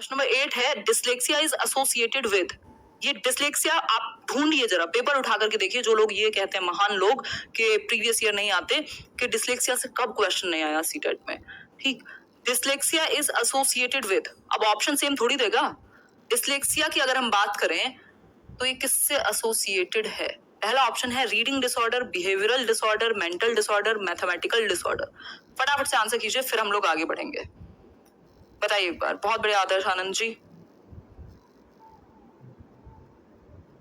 Question number 8 है dyslexia is associated with. ये dyslexia आप ढूंढिए, जरा पेपर उठा करके देखिए। जो लोग ये कहते हैं महान लोग कि प्रीवियस ईयर नहीं आते, कि डिसलेक्सिया से कब क्वेश्चन नहीं आया सीटेट में। ठीक, डिसलेक्सिया इज एसोसिएटेड विद, अब ऑप्शन सेम थोड़ी देगा। डिसलेक्सिया की अगर हम बात करें तो ये किससे एसोसिएटेड है? पहला ऑप्शन है reading disorder, behavioural disorder, mental disorder, mathematical disorder. फटाफट से आंसर कीजिए, फिर हम लोग आगे बढ़ेंगे। बताइए एक बार। बहुत बड़े आदर्श आनंद जी,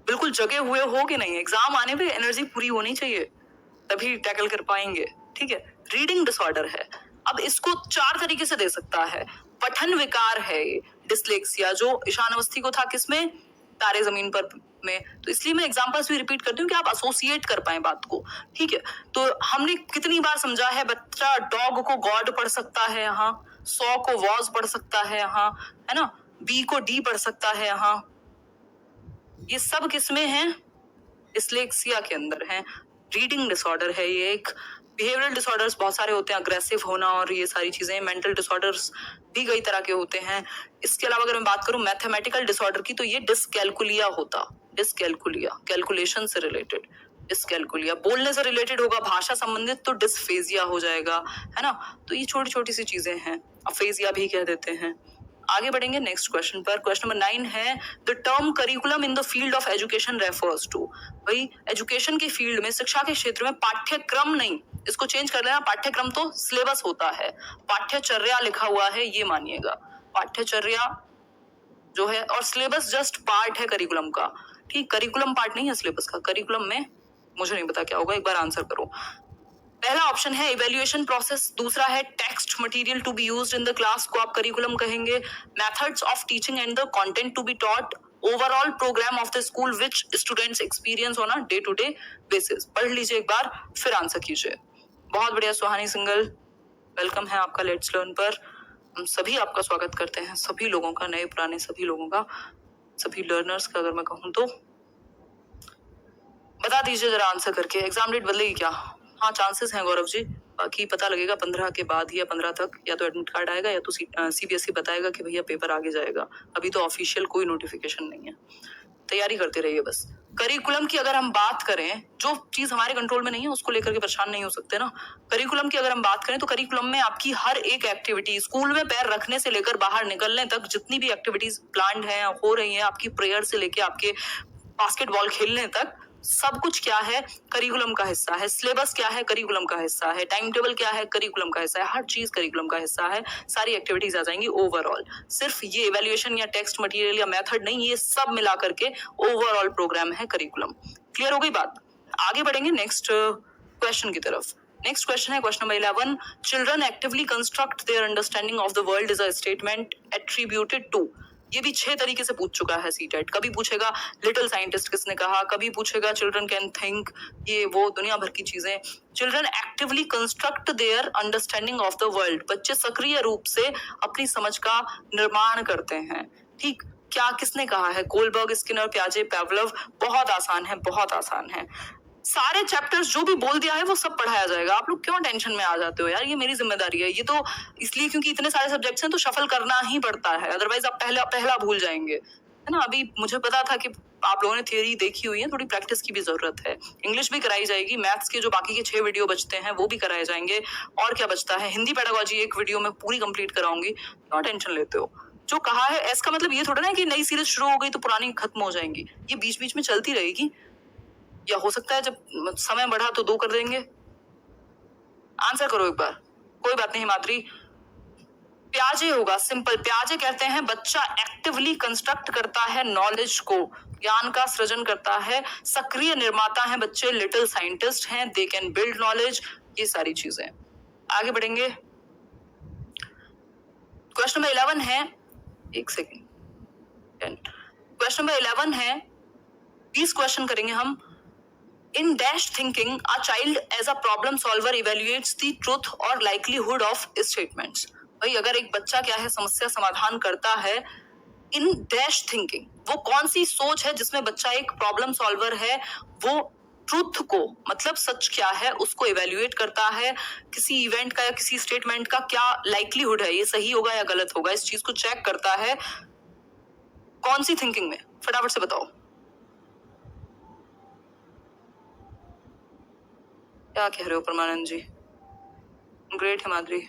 बिल्कुल जगे हुए हो कि नहीं? एग्जाम आने पे एनर्जी पूरी होनी चाहिए, तभी टैकल कर पाएंगे। ठीक है, रीडिंग डिसऑर्डर है। अब इसको 4 तरीके से दे सकता है। पठन विकार है ये डिसलेक्सिया, जो ईशान अवस्थी को था किसमें? तारे जमीन पर में। तो इसलिए मैं एग्जांपल्स भी रिपीट करती हूँ कि आप एसोसिएट कर पाए बात को। ठीक है, तो हमने कितनी बार समझा है, बच्चा डॉग को गॉड पढ़ सकता है यहाँ, 100 को वॉज पढ़ सकता है यहाँ, है ना, बी को डी पढ़ सकता है यहाँ। ये सब किसमें है? डिसलेक्सिया के अंदर है। रीडिंग डिसऑर्डर है ये एक। बिहेवियरल डिसऑर्डर्स बहुत सारे होते हैं, अग्रेसिव होना और ये सारी चीजें। मेंटल डिसऑर्डर्स भी कई तरह के होते हैं। इसके अलावा अगर मैं बात करूं मैथमेटिकल डिसऑर्डर की, तो ये डिसकैलकुलिया होता। डिसकैलकुलिया, कैलकुलेशन से रिलेटेड। डिसकैलकुलिया बोलने से रिलेटेड होगा, भाषा संबंधित तो डिसफेजिया हो जाएगा, है ना। तो ये छोटी छोटी सी चीजें हैं, अफेजिया भी कह देते हैं। आगे बढ़ेंगे नेक्स्ट क्वेश्चन पर। क्वेश्चन नंबर 9 है the term curriculum in the field of education refers to. भाई एजुकेशन के फील्ड में, शिक्षा के क्षेत्र में पाठ्यक्रम नहीं, इसको चेंज कर लेना। पाठ्यक्रम तो सिलेबस होता है, पाठ्यचर्या लिखा हुआ है ये मानिएगा। पाठ्यचर्या जो है, और सिलेबस जस्ट पार्ट है करिकुलम का। ठीक, करिकुलम पार्ट नहीं है सिलेबस का। करिकुलम में मुझे नहीं पता क्या होगा, एक बार आंसर करो। पहला ऑप्शन है इवेल्युएशन प्रोसेस, दूसरा है text material to be used in the class, को आप करिकुलम कहेंगे। Methods of teaching and the content to be taught, overall programme of the school which students experience on a day to day basis. पढ़ लीजिए एक बार, फिर answer कीजिए। बहुत बढ़िया सुहानी सिंगल, वेलकम है आपका लेट्स लर्न पर। हम सभी आपका स्वागत करते हैं, सभी लोगों का, नए पुराने सभी लोगों का, सभी लर्नर्स का अगर मैं कहूँ तो। बता दीजिए जरा आंसर करके, एग्जाम डेट बदलेगी क्या? हाँ चांसेस हैं गौरव जी, बाकी पता लगेगा 15 के बाद या 15 तक, या तो एडमिट कार्ड आएगा या तो सीबीएसई बताएगा कि भैया पेपर आगे जाएगा। अभी तो ऑफिशियल कोई नोटिफिकेशन नहीं है, तैयारी करते रहिए बस। करिकुलम की अगर हम बात करें, जो चीज हमारे कंट्रोल में नहीं है उसको लेकर के परेशान नहीं हो सकते ना। करिकुलम की अगर हम बात करें तो करिकुलम में आपकी हर एक एक्टिविटी, स्कूल में पैर रखने से लेकर बाहर निकलने तक जितनी भी एक्टिविटीज प्लान्ड हैं, हो रही हैं, आपकी प्रेयर से लेके आपके बास्केटबॉल खेलने तक, सब कुछ क्या है? करिकुलम का हिस्सा है। सिलेबस क्या है? करिकुलम का हिस्सा है। टाइम टेबल क्या है? करिकुलम का हिस्सा है। हर चीज करिकुलम का हिस्सा है। सारी एक्टिविटीज आ जाएंगी ओवरऑल। सिर्फ ये इवैल्यूएशन या टेक्स्ट मटेरियल या मेथड नहीं, ये सब मिला करके ओवरऑल प्रोग्राम है करिकुलम। क्लियर हो गई बात? आगे बढ़ेंगे नेक्स्ट क्वेश्चन की तरफ। नेक्स्ट क्वेश्चन है question number 11। Children actively construct their understanding of the world is a statement attributed to. ये भी 6 तरीके से पूछ चुका है सीटेट। कभी पूछेगा लिटिल साइंटिस्ट किसने कहा, कभी पूछेगा चिल्ड्रन कैन थिंक, ये वो दुनिया भर की चीजें। Children actively construct their understanding of the world, बच्चे सक्रिय रूप से अपनी समझ का निर्माण करते हैं। ठीक, क्या किसने कहा है? कोलबर्ग, स्किनर, प्याजे, पेवलव। बहुत आसान है, बहुत आसान है। सारे चैप्टर्स जो भी बोल दिया है वो सब पढ़ाया जाएगा। आप लोग क्यों टेंशन में आ जाते हो यार, ये मेरी जिम्मेदारी है। ये तो इसलिए क्योंकि इतने सारे सब्जेक्ट्स हैं तो शफल करना ही पड़ता है, अदरवाइज आप पहला भूल जाएंगे, है ना। अभी मुझे पता था कि आप लोगों ने थियरी देखी हुई है, थोड़ी प्रैक्टिस की भी जरूरत है। इंग्लिश भी कराई जाएगी, मैथ्स के जो बाकी के 6 वीडियो बचते हैं वो भी कराए जाएंगे। और क्या बचता है? हिंदी पेडागोजी एक वीडियो में पूरी कंप्लीट कराऊंगी। क्यों टेंशन लेते हो? जो कहा है इसका मतलब ये थोड़ा ना कि नई सीरीज शुरू हो गई तो पुरानी खत्म हो जाएंगी। ये बीच बीच में चलती रहेगी, या हो सकता है जब समय बढ़ा तो 2 कर देंगे। आंसर करो एक बार, कोई बात नहीं हिमाद्री। प्याजे होगा, सिंपल। प्याजे कहते हैं बच्चा एक्टिवली कंस्ट्रक्ट करता है नॉलेज को, ज्ञान का सृजन करता है। सक्रिय निर्माता है बच्चे, लिटिल साइंटिस्ट हैं, दे कैन बिल्ड नॉलेज, ये सारी चीजें। आगे बढ़ेंगे। क्वेश्चन नंबर 11 है, एक सेकेंड, क्वेश्चन नंबर 11 है, 20 क्वेश्चन करेंगे हम। In dash thinking, a child as a problem solver evaluates the truth or likelihood of statements. भाई अगर एक बच्चा क्या है, समस्या समाधान करता है इन डैश थिंकिंग, वो कौन सी सोच है जिसमें बच्चा एक प्रॉब्लम सॉल्वर है, वो ट्रूथ को, मतलब सच क्या है, उसको इवेल्युएट करता है। किसी इवेंट का या किसी स्टेटमेंट का क्या लाइक्लीहुड है, ये सही होगा या गलत होगा, इस चीज को चेक करता है। कौन सी थिंकिंग में, फटाफट से बताओ। क्या कह रहे हो Paramanand ji? Great Himadri,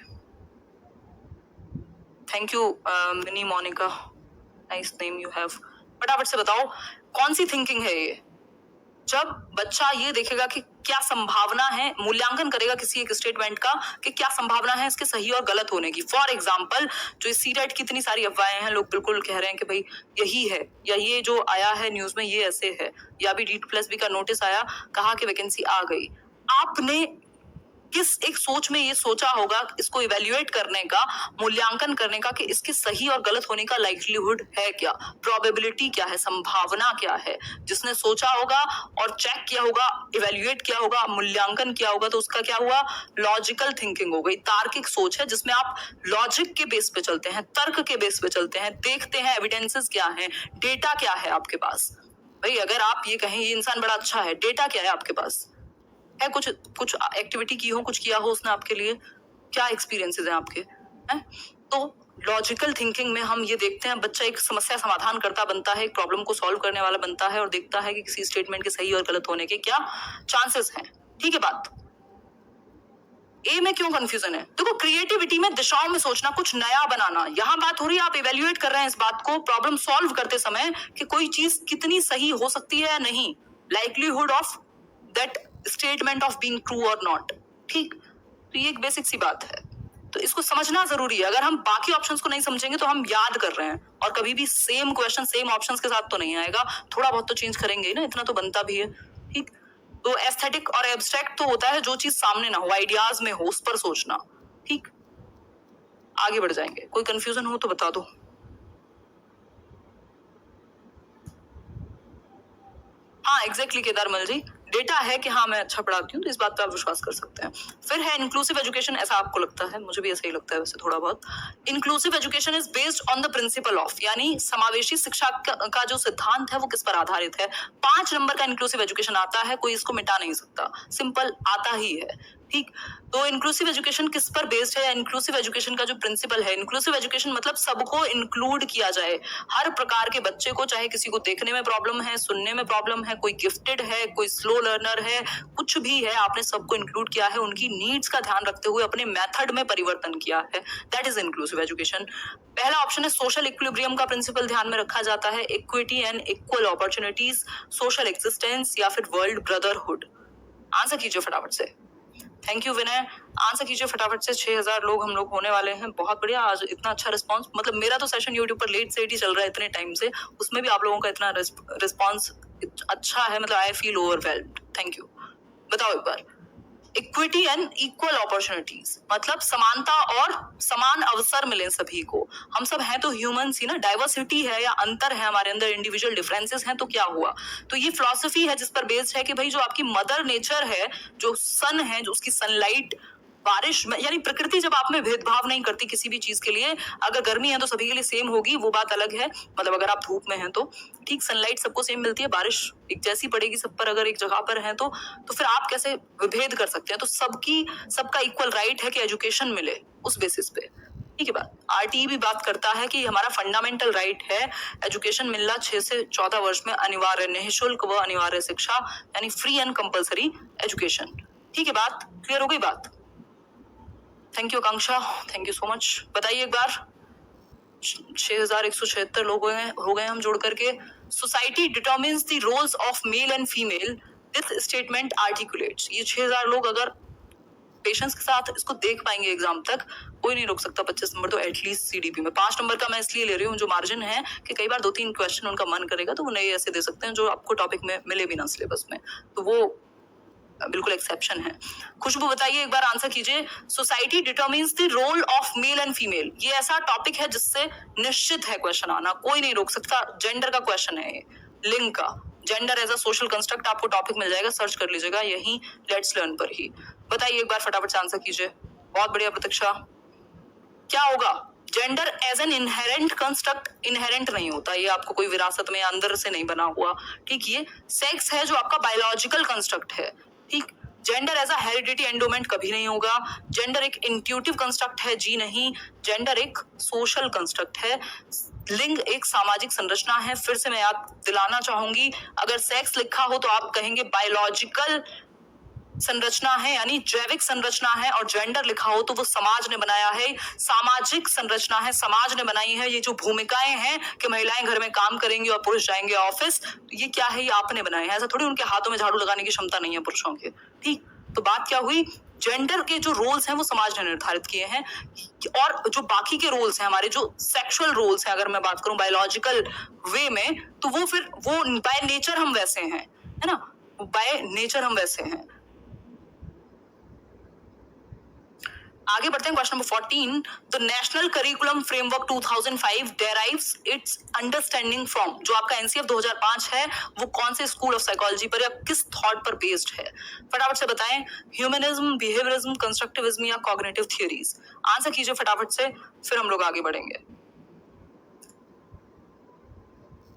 thank you Mini Monika, nice name you have. फटाफट से बताओ कौन सी थिंकिंग है ये? जब बच्चा ये देखेगा कि क्या संभावना है, मूल्यांकन करेगा किसी एक स्टेटमेंट का कि क्या संभावना है इसके सही और गलत होने की। फॉर एग्जाम्पल जो सीटेट की इतनी सारी अफवाहें हैं, लोग बिल्कुल कह रहे हैं कि भाई यही है, या ये जो आया है न्यूज में ये ऐसे है, या अभी DEET+B का नोटिस आया, कहा कि वैकेंसी आ गई। आपने किस एक सोच में ये सोचा होगा इसको इवेल्युएट करने का, मूल्यांकन करने का कि इसके सही और गलत होने का लाइक्लीहुड है क्या, प्रोबेबिलिटी क्या है, संभावना क्या है। जिसने सोचा होगा और चेक किया होगा, इवेल्युएट किया होगा, मूल्यांकन किया होगा, तो उसका क्या हुआ, लॉजिकल थिंकिंग हो गई। तार्किक सोच है जिसमें आप लॉजिक के बेस पे चलते हैं, तर्क के बेस पे चलते हैं, देखते हैं एविडेंसेस क्या है, डेटा क्या है आपके पास। भाई अगर आप ये कहें ये इंसान बड़ा अच्छा है, डेटा क्या है आपके पास है, कुछ कुछ एक्टिविटी की हो, कुछ किया हो उसने आपके लिए, क्या एक्सपीरियंसेस हैं आपके, हैं? तो लॉजिकल थिंकिंग में हम ये देखते हैं बच्चा एक समस्या समाधान करता बनता है, एक प्रॉब्लम को सॉल्व करने वाला बनता है और देखता है कि किसी स्टेटमेंट के सही और गलत होने के क्या चांसेस हैं। ठीक है बात? ए में क्यों कंफ्यूजन है? देखो क्रिएटिविटी में दिशाओं में सोचना, कुछ नया बनाना। यहाँ बात हो रही है आप इवेल्युएट कर रहे हैं इस बात को प्रॉब्लम सॉल्व करते समय कि कोई चीज कितनी सही हो सकती है या नहीं, likelihood of that statement of being true और नॉट। ठीक, तो ये एक बेसिक सी बात है, तो इसको समझना जरूरी है। अगर हम बाकी ऑप्शंस को नहीं समझेंगे तो हम याद कर रहे हैं और कभी भी सेम क्वेश्चन सेम ऑप्शंस के साथ तो नहीं आएगा, थोड़ा बहुत तो चेंज करेंगे ही ना, इतना तो बनता भी है। ठीक, तो एस्थेटिक और एब्स्ट्रैक्ट तो होता है जो चीज सामने ना हो, आइडियाज में हो, उस पर सोचना। ठीक, आगे बढ़ जाएंगे। कोई कंफ्यूजन हो तो बता दो। हाँ एग्जैक्टली केदारमल जी, डेटा है कि हाँ मैं अच्छा पढ़ाती हूँ, तो इस बात पे आप विश्वास कर सकते हैं। फिर है इंक्लूसिव एजुकेशन, ऐसा आपको लगता है, मुझे भी ऐसा ही लगता है वैसे थोड़ा बहुत। Inclusive education is based on the principle of, यानी समावेशी शिक्षा का जो सिद्धांत है वो किस पर आधारित है। 5 नंबर का इंक्लूसिव एजुकेशन आता है, कोई इसको मिटा नहीं सकता, सिंपल आता ही है। ठीक, तो इंक्लूसिव एजुकेशन किस पर बेस्ड है? इंक्लूसिव एजुकेशन का जो प्रिंसिपल है, इंक्लूसिव एजुकेशन मतलब सबको इंक्लूड किया जाए, हर प्रकार के बच्चे को, चाहे किसी को देखने में प्रॉब्लम है, सुनने में प्रॉब्लम है, कोई गिफ्टेड है, कोई स्लो लर्नर है, कुछ भी है, आपने सबको इंक्लूड किया है, उनकी नीड्स का ध्यान रखते हुए अपने मेथड में परिवर्तन किया है, दैट इज इंक्लूसिव एजुकेशन। पहला ऑप्शन है सोशल इक्विलिब्रियम का प्रिंसिपल ध्यान में रखा जाता है, equity and equal opportunities, social existence या फिर वर्ल्ड ब्रदरहुड। आंसर कीजिए फटाफट से। थैंक यू विनय, आंसर कीजिए फटाफट से। 6000 लोग हम लोग होने वाले हैं, बहुत बढ़िया। आज इतना अच्छा रिस्पांस, मतलब मेरा तो सेशन यूट्यूब पर लेट से ही चल रहा है इतने टाइम से, उसमें भी आप लोगों का इतना रिस्पांस अच्छा है, मतलब I feel overwhelmed, thank you. बताओ एक बार, इक्विटी एंड इक्वल अपॉर्चुनिटीज मतलब समानता और समान अवसर मिले सभी को। हम सब हैं तो ह्यूमंस ही ना, डाइवर्सिटी है या अंतर है हमारे अंदर, इंडिविजुअल डिफरेंसेस हैं, तो क्या हुआ? तो ये फिलॉसफी है जिस पर बेस्ड है कि भाई जो आपकी मदर नेचर है, जो सन है, जो उसकी सनलाइट, बारिश में, यानी प्रकृति जब आप में भेदभाव नहीं करती किसी भी चीज के लिए, अगर गर्मी है तो सभी के लिए सेम होगी, वो बात अलग है, मतलब अगर आप धूप में हैं तो ठीक, सनलाइट सबको सेम मिलती है, बारिश एक जैसी पड़ेगी सब पर, अगर एक जगह पर है तो फिर आप कैसे विभेद कर सकते हैं? तो सबका इक्वल राइट है कि एजुकेशन मिले उस बेसिस पे। ठीक है बात। आरटीई भी बात करता है कि हमारा फंडामेंटल राइट है एजुकेशन मिलना, 6 से 14 वर्ष में अनिवार्य, निःशुल्क व अनिवार्य शिक्षा, यानी फ्री एंड कंपल्सरी एजुकेशन। ठीक है बात, क्लियर हो गई बात? Thank you Akanksha, thank you so much. बताइए एक बार, 6176 लोग हो गए हम जोड़ करके। Society determines the roles of male and female, this statement articulates. ये 6000 लोग अगर पेशेंस के साथ इसको देख पाएंगे एग्जाम तक, कोई नहीं रोक सकता 25 नंबर तो एटलीस्ट सीडीपी में। 5 नंबर का मैं इसलिए ले रही हूँ, जो मार्जिन है कि कई बार 2-3 क्वेश्चन उनका मन करेगा तो वो नए ऐसे दे सकते हैं जो आपको टॉपिक में मिले भी ना सिलेबस में, तो वो बिल्कुल एक्सेप्शन है। खुशबू बताइए एक बार, आंसर कीजिए। Society determines the role of male and female, ये ऐसा टॉपिक है जिससे निश्चित है क्वेश्चन आना, कोई नहीं रोक सकता। जेंडर का क्वेश्चन है ये, लिंग का। Gender as a social construct आपको टॉपिक मिल जाएगा, सर्च कर लीजिएगा यही लेट्स लर्न पर ही। बताइए एक बार फटाफट से आंसर कीजिए। बहुत बढ़िया प्रतीक्षा। क्या होगा? Gender as an inherent construct, inherent नहीं होता, ये आपको कोई विरासत में अंदर से नहीं बना हुआ। ठीक, ये सेक्स है जो आपका बायोलॉजिकल कंस्ट्रक्ट है। ठीक, gender as a heredity endowment कभी नहीं होगा। जेंडर एक इंट्यूटिव कंस्ट्रक्ट है, जी नहीं। जेंडर एक सोशल कंस्ट्रक्ट है। लिंग एक सामाजिक संरचना है। फिर से मैं याद दिलाना चाहूंगी, अगर सेक्स लिखा हो तो आप कहेंगे बायोलॉजिकल संरचना है, यानी जैविक संरचना है, और जेंडर लिखा हो तो वो समाज ने बनाया है, सामाजिक संरचना है, समाज ने बनाई है। ये जो भूमिकाएं हैं कि महिलाएं घर में काम करेंगी और पुरुष जाएंगे ऑफिस, ये क्या है? ये आपने बनाए हैं। ऐसा थोड़ी उनके हाथों में झाड़ू लगाने की क्षमता नहीं है पुरुषों के। ठीक, तो बात क्या हुई? जेंडर के जो रोल्स हैं वो समाज ने निर्धारित किए हैं, और जो बाकी के रोल्स हैं, हमारे जो सेक्सुअल रोल्स हैं, अगर मैं बात करूं बायोलॉजिकल वे में, तो वो फिर वो बाय नेचर हम वैसे हैं, है ना? बाय नेचर हम वैसे हैं। आगे बढ़ते हैं, question number 14। The national curriculum framework 2005 डेराइव्स it's understanding from, जो आपका एनसीएफ 2005 है, वो कौन से स्कूल ऑफ साइकोलॉजी पर या किस थॉट पर बेस्ड है? फटाफट से बताएं। ह्यूमनिज्म, बिहेवियरिज्म, कंस्ट्रक्टिविज्म या कॉग्निटिव थियरीज? आंसर कीजिए फटाफट से, फिर हम लोग आगे बढ़ेंगे।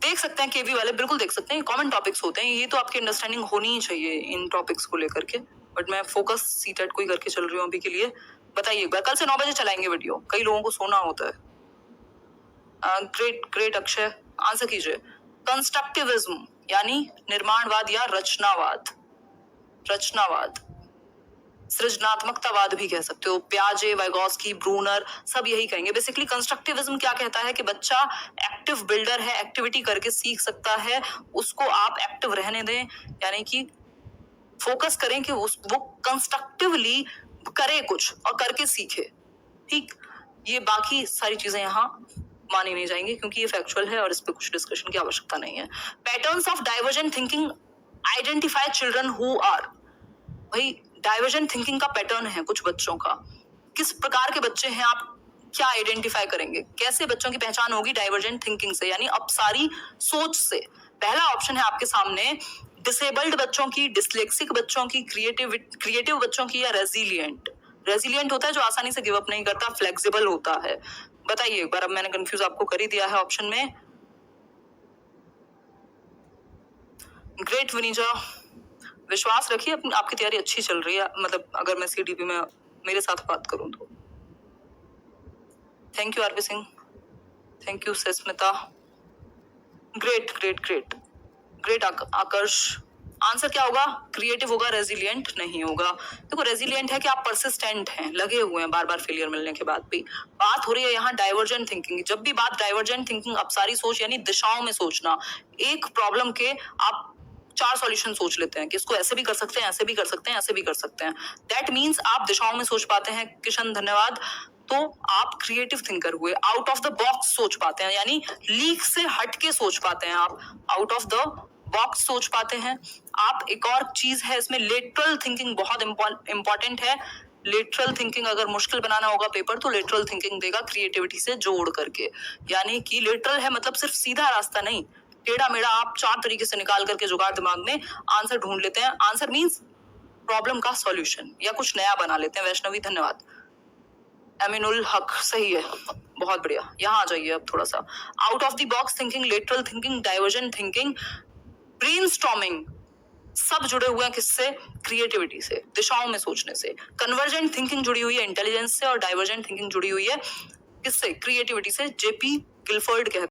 देख सकते हैं केवी वाले, बिल्कुल देख सकते हैं, कॉमन टॉपिक्स होते हैं, ये तो आपकी अंडरस्टैंडिंग होनी ही चाहिए इन टॉपिक्स को लेकर के। बट मैं फोकस सीटेट को ही करके चल रही हूँ अभी के लिए। बताइए एक बार, कल से 9 बजे चलाएंगे वीडियो, कई लोगों को सोना होता है। ग्रेट ग्रेट अक्षय, आंसर कीजिए। कंस्ट्रक्टिविज्म यानी निर्माणवाद या रचनावाद। रचनावाद, सृजनात्मकतावाद भी कह सकते हो। प्याजे, वाइगोस्की, ब्रूनर, सब यही कहेंगे। बेसिकली कंस्ट्रक्टिविज्म क्या कहता है कि बच्चा एक्टिव बिल्डर है, एक्टिविटी करके सीख सकता है, उसको आप एक्टिव रहने दें, यानी कि फोकस करें कि वो कंस्ट्रक्टिवली करे कुछ और करके सीखे। ठीक, ये बाकी सारी चीजें यहाँ मानी नहीं जाएंगी क्योंकि ये फैक्चुअल है और इस पे कुछ डिस्कशन की आवश्यकता नहीं है। Patterns of divergent thinking identify children who are, भाई डाइवर्जेंट थिंकिंग का पैटर्न है कुछ बच्चों का, किस प्रकार के बच्चे हैं आप क्या आइडेंटिफाई करेंगे? कैसे बच्चों की पहचान होगी? डाइवर्जेंट थिंकिंग से, यानी अपसारी सोच से। पहला ऑप्शन है आपके सामने डिसेबल्ड बच्चों की, डिसलेक्सिक बच्चों की, क्रिएटिव बच्चों की, या रेजिलिएंट। रेजिलिएंट होता है जो आसानी से गिव अप नहीं करता, फ्लेक्सिबल होता है। बताइए एक बार, अब मैंने कंफ्यूज आपको कर ही दिया है ऑप्शन में। ग्रेट विनीजा, विश्वास रखिए, आपकी तैयारी अच्छी चल रही है, मतलब अगर मैं सीडीपी में मेरे साथ बात करूं तो। Thank you R P Singh, thank you Sasmita. Great great great great Aakarsh. Answer क्या होगा? क्रिएटिव होगा, रेजिलिएंट नहीं होगा। देखो रेजिलिएंट है कि आप परसिस्टेंट हैं, लगे हुए हैं बार बार फेलियर मिलने के बाद भी। बात हो रही है यहाँ डाइवर्जेंट थिंकिंग। जब भी बात डाइवर्जेंट थिंकिंग, अपसारी सोच यानी दिशाओं में सोचना, एक प्रॉब्लम के आप 4 सॉल्यूशन सोच लेते हैं कि इसको ऐसे भी कर सकते हैं, ऐसे भी कर सकते हैं, ऐसे भी कर सकते हैं। दैट मीन्स आप दिशाओं में सोच पाते हैं। किशन धन्यवाद। तो आप क्रिएटिव थिंकर हुए, आउट ऑफ द बॉक्स सोच पाते हैं, यानी लीक से हट के सोच पाते हैं आप, आउट ऑफ द बॉक्स सोच पाते हैं आप। एक और चीज है इसमें, लेटरल थिंकिंग बहुत इंपॉर्टेंट है। लेटरल थिंकिंग, अगर मुश्किल बनाना होगा पेपर तो लेटरल थिंकिंग देगा क्रिएटिविटी से जोड़ करके। यानी कि लेटरल है मतलब सिर्फ सीधा रास्ता नहीं, टेढ़ा मेढ़ा आप 4 तरीके से निकाल करके जुगाड़ दिमाग में आंसर ढूंढ लेते हैं। आंसर मींस प्रॉब्लम का सॉल्यूशन या कुछ नया बना लेते हैं। वैष्णवी धन्यवाद। अमीनुल हक, सही है, बहुत बढ़िया। यहाँ आ जाइए अब थोड़ा सा। Out of the box thinking, lateral thinking, divergent thinking, brainstorming, सब जुड़े हुए हैं किससे? क्रिएटिविटी से, दिशाओं में सोचने से। कन्वर्जेंट थिंकिंग जुड़ी हुई है इंटेलिजेंस से और डाइवर्जेंट थिंकिंग जुड़ी हुई है किससे? क्रिएटिविटी से। जेपी गिलफर्ड कहते